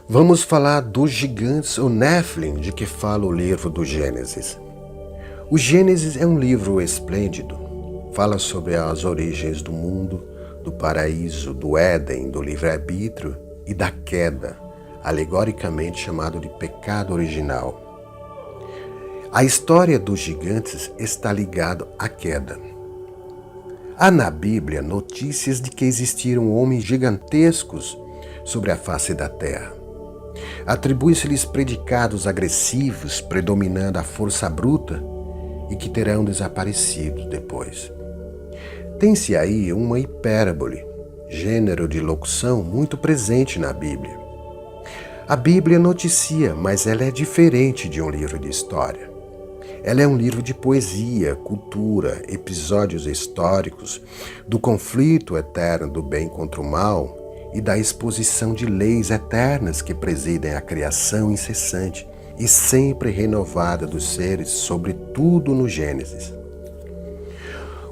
Vamos falar dos gigantes, o Nephilim, de que fala o livro do Gênesis. O Gênesis é um livro esplêndido. Fala sobre as origens do mundo, do paraíso, do Éden, do livre-arbítrio e da queda, alegoricamente chamado de pecado original. A história dos gigantes está ligada à queda. Há na Bíblia notícias de que existiram homens gigantescos sobre a face da terra. Atribui-se-lhes predicados agressivos, predominando a força bruta, e que terão desaparecido depois. Tem-se aí uma hipérbole, gênero de locução muito presente na Bíblia. A Bíblia noticia, mas ela é diferente de um livro de história. Ela é um livro de poesia, cultura, episódios históricos, do conflito eterno do bem contra o mal e da exposição de leis eternas que presidem a criação incessante e sempre renovada dos seres, sobretudo no Gênesis.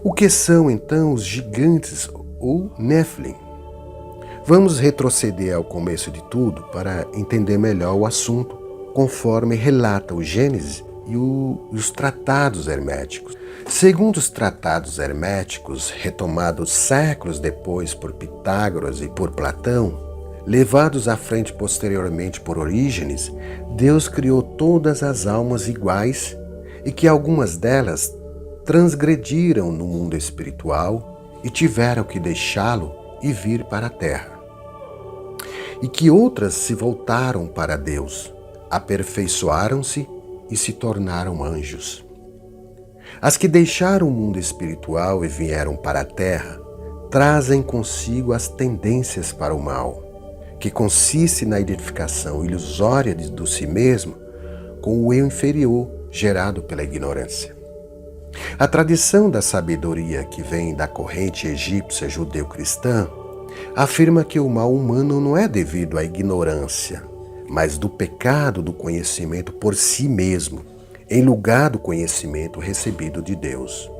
O que são, então, os gigantes ou Nephilim? Vamos retroceder ao começo de tudo para entender melhor o assunto, conforme relata o Gênesis e os tratados herméticos. Segundo os tratados herméticos, retomados séculos depois por Pitágoras e por Platão, levados à frente posteriormente por Orígenes, Deus criou todas as almas iguais e que algumas delas transgrediram no mundo espiritual e tiveram que deixá-lo e vir para a terra. E que outras se voltaram para Deus, aperfeiçoaram-se e se tornaram anjos. As que deixaram o mundo espiritual e vieram para a terra trazem consigo as tendências para o mal, que consiste na identificação ilusória do si mesmo com o eu inferior gerado pela ignorância. A tradição da sabedoria que vem da corrente egípcia judeu-cristã afirma que o mal humano não é devido à ignorância, mas do pecado do conhecimento por si mesmo, em lugar do conhecimento recebido de Deus.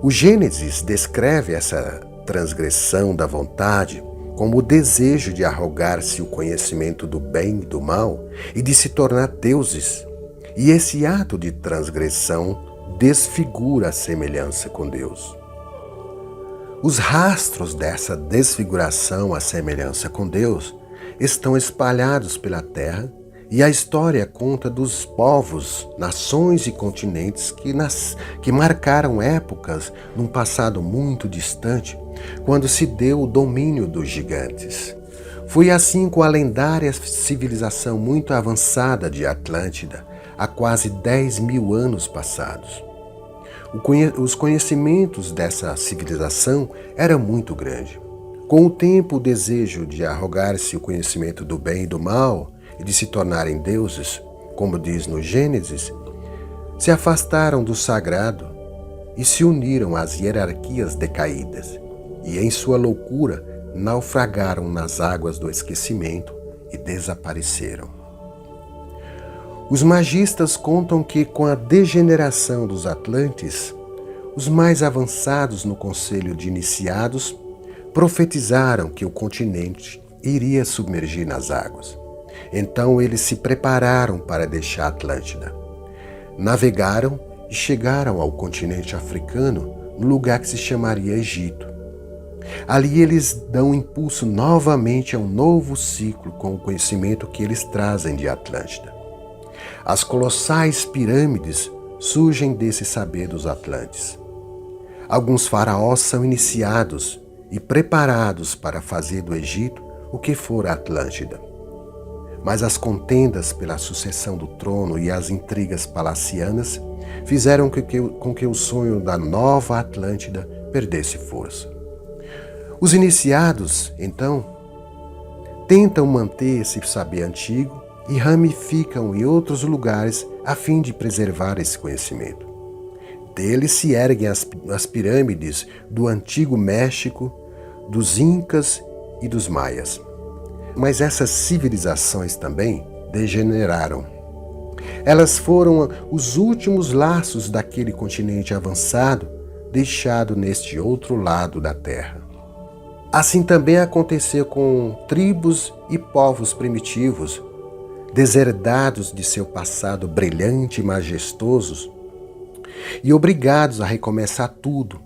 O Gênesis descreve essa transgressão da vontade como o desejo de arrogar-se o conhecimento do bem e do mal e de se tornar deuses. E esse ato de transgressão desfigura a semelhança com Deus. Os rastros dessa desfiguração à semelhança com Deus estão espalhados pela terra, e a história conta dos povos, nações e continentes que marcaram épocas num passado muito distante, quando se deu o domínio dos gigantes. Foi assim com a lendária civilização muito avançada de Atlântida, há quase 10.000 anos passados. Os conhecimentos dessa civilização eram muito grandes. Com o tempo, o desejo de arrogar-se o conhecimento do bem e do mal e de se tornarem deuses, como diz no Gênesis, se afastaram do sagrado e se uniram às hierarquias decaídas, e em sua loucura naufragaram nas águas do esquecimento e desapareceram. Os magistas contam que, com a degeneração dos Atlantes, os mais avançados no conselho de iniciados profetizaram que o continente iria submergir nas águas. Então eles se prepararam para deixar a Atlântida. Navegaram e chegaram ao continente africano, no lugar que se chamaria Egito. Ali eles dão impulso novamente a um novo ciclo com o conhecimento que eles trazem de Atlântida. As colossais pirâmides surgem desse saber dos Atlantes. Alguns faraós são iniciados e preparados para fazer do Egito o que for a Atlântida. Mas as contendas pela sucessão do trono e as intrigas palacianas fizeram com que o sonho da nova Atlântida perdesse força. Os iniciados, então, tentam manter esse saber antigo e ramificam em outros lugares a fim de preservar esse conhecimento. Deles se erguem as pirâmides do Antigo México, dos Incas e dos Maias. Mas essas civilizações também degeneraram. Elas foram os últimos laços daquele continente avançado deixado neste outro lado da Terra. Assim também aconteceu com tribos e povos primitivos, desherdados de seu passado brilhante e majestoso e obrigados a recomeçar tudo.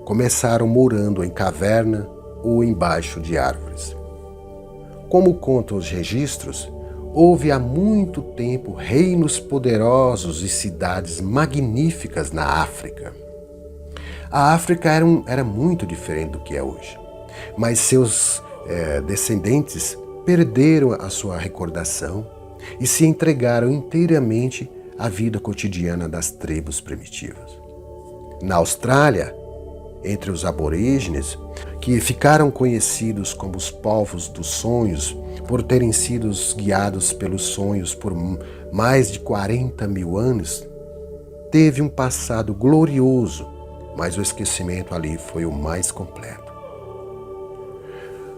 Começaram morando em caverna ou embaixo de árvores. Como contam os registros, houve há muito tempo reinos poderosos e cidades magníficas na África. A África era muito diferente do que é hoje, mas seus descendentes perderam a sua recordação e se entregaram inteiramente à vida cotidiana das tribos primitivas. Na Austrália, entre os aborígenes, que ficaram conhecidos como os povos dos sonhos por terem sido guiados pelos sonhos por mais de 40 mil anos, teve um passado glorioso, mas o esquecimento ali foi o mais completo.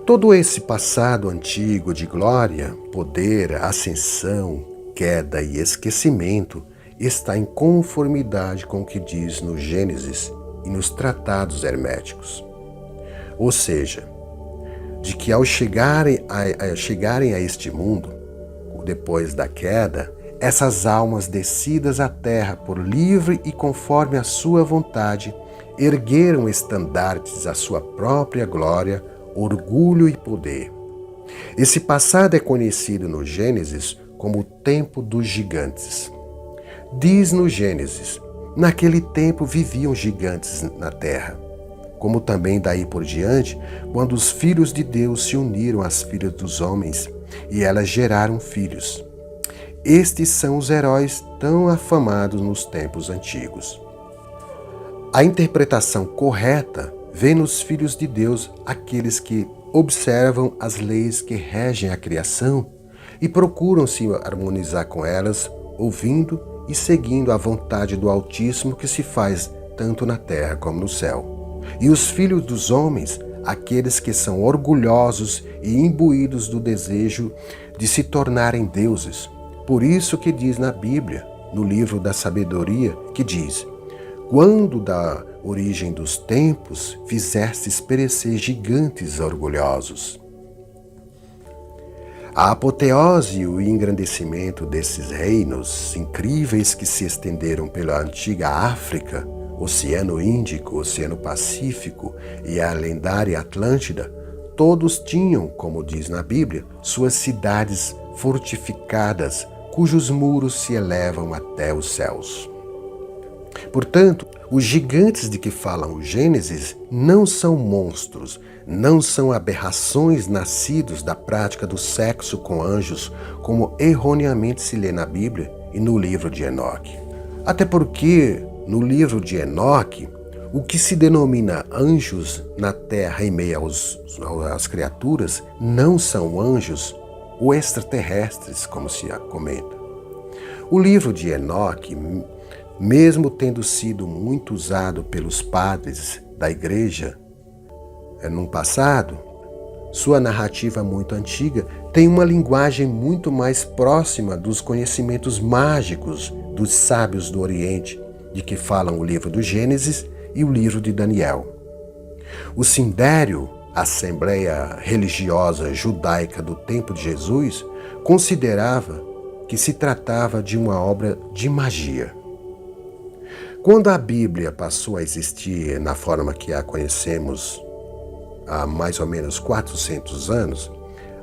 Todo esse passado antigo de glória, poder, ascensão, queda e esquecimento está em conformidade com o que diz no Gênesis e nos tratados herméticos. Ou seja, de que ao chegarem a este mundo, depois da queda, essas almas descidas à terra por livre e conforme a sua vontade, ergueram estandartes à sua própria glória, orgulho e poder. Esse passado é conhecido no Gênesis como o tempo dos gigantes. Diz no Gênesis: naquele tempo viviam gigantes na terra, como também daí por diante, quando os filhos de Deus se uniram às filhas dos homens, e elas geraram filhos. Estes são os heróis tão afamados nos tempos antigos. A interpretação correta vê nos filhos de Deus aqueles que observam as leis que regem a criação e procuram se harmonizar com elas, ouvindo e seguindo a vontade do Altíssimo que se faz tanto na terra como no céu. E os filhos dos homens, aqueles que são orgulhosos e imbuídos do desejo de se tornarem deuses. Por isso que diz na Bíblia, no livro da sabedoria, que diz: quando da origem dos tempos fizestes perecer gigantes orgulhosos. A apoteose e o engrandecimento desses reinos incríveis que se estenderam pela antiga África, Oceano Índico, Oceano Pacífico e a lendária Atlântida, todos tinham, como diz na Bíblia, suas cidades fortificadas, cujos muros se elevam até os céus. Portanto, os gigantes de que falam o Gênesis não são monstros, não são aberrações nascidos da prática do sexo com anjos, como erroneamente se lê na Bíblia e no livro de Enoque. Até porque, no livro de Enoque, o que se denomina anjos na terra em meio às criaturas não são anjos ou extraterrestres, como se comenta. O livro de Enoque, mesmo tendo sido muito usado pelos padres da igreja no passado, sua narrativa muito antiga tem uma linguagem muito mais próxima dos conhecimentos mágicos dos sábios do Oriente, de que falam o livro do Gênesis e o livro de Daniel. O Sindério, a Assembleia Religiosa Judaica do tempo de Jesus, considerava que se tratava de uma obra de magia. Quando a Bíblia passou a existir na forma que a conhecemos há mais ou menos 400 anos,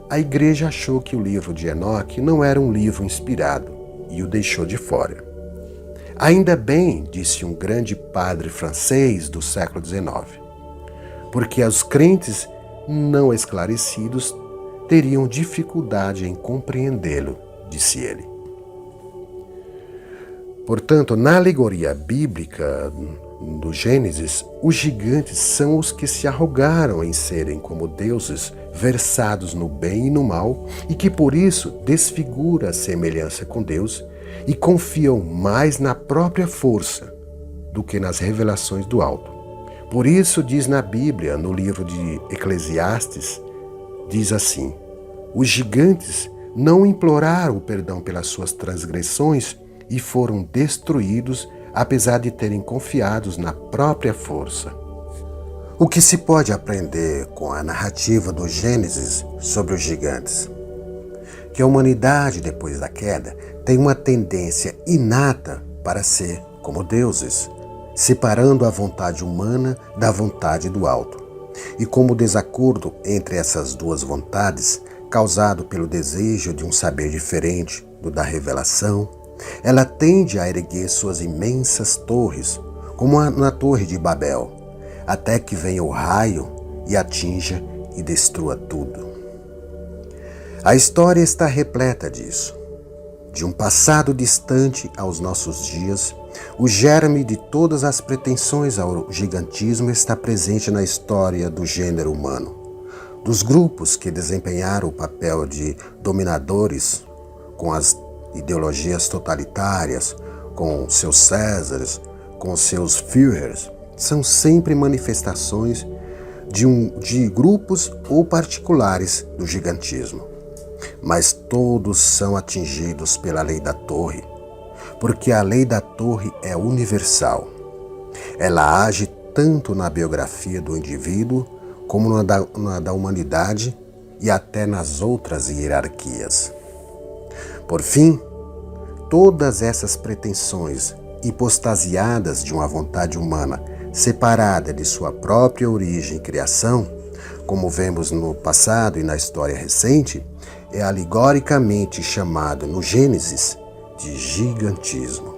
a igreja achou que o livro de Enoque não era um livro inspirado e o deixou de fora. Ainda bem, disse um grande padre francês do século XIX, porque os crentes não esclarecidos teriam dificuldade em compreendê-lo, disse ele. Portanto, na alegoria bíblica do Gênesis, os gigantes são os que se arrogaram em serem como deuses versados no bem e no mal e que por isso desfigura a semelhança com Deus e confiam mais na própria força do que nas revelações do alto. Por isso diz na Bíblia, no livro de Eclesiastes, diz assim: os gigantes não imploraram o perdão pelas suas transgressões e foram destruídos, apesar de terem confiados na própria força. O que se pode aprender com a narrativa do Gênesis sobre os gigantes? Que a humanidade, depois da queda, tem uma tendência inata para ser como deuses, separando a vontade humana da vontade do alto. E como o desacordo entre essas duas vontades, causado pelo desejo de um saber diferente do da revelação, ela tende a erguer suas imensas torres, como na Torre de Babel, até que venha o raio e atinja e destrua tudo. A história está repleta disso. De um passado distante aos nossos dias, o germe de todas as pretensões ao gigantismo está presente na história do gênero humano, dos grupos que desempenharam o papel de dominadores com as ideologias totalitárias, com seus Césares, com seus Führers, são sempre manifestações de grupos ou particulares do gigantismo. Mas todos são atingidos pela lei da torre, porque a lei da torre é universal. Ela age tanto na biografia do indivíduo como na da humanidade e até nas outras hierarquias. Por fim, todas essas pretensões hipostasiadas de uma vontade humana separada de sua própria origem e criação, como vemos no passado e na história recente, é alegoricamente chamado no Gênesis de gigantismo.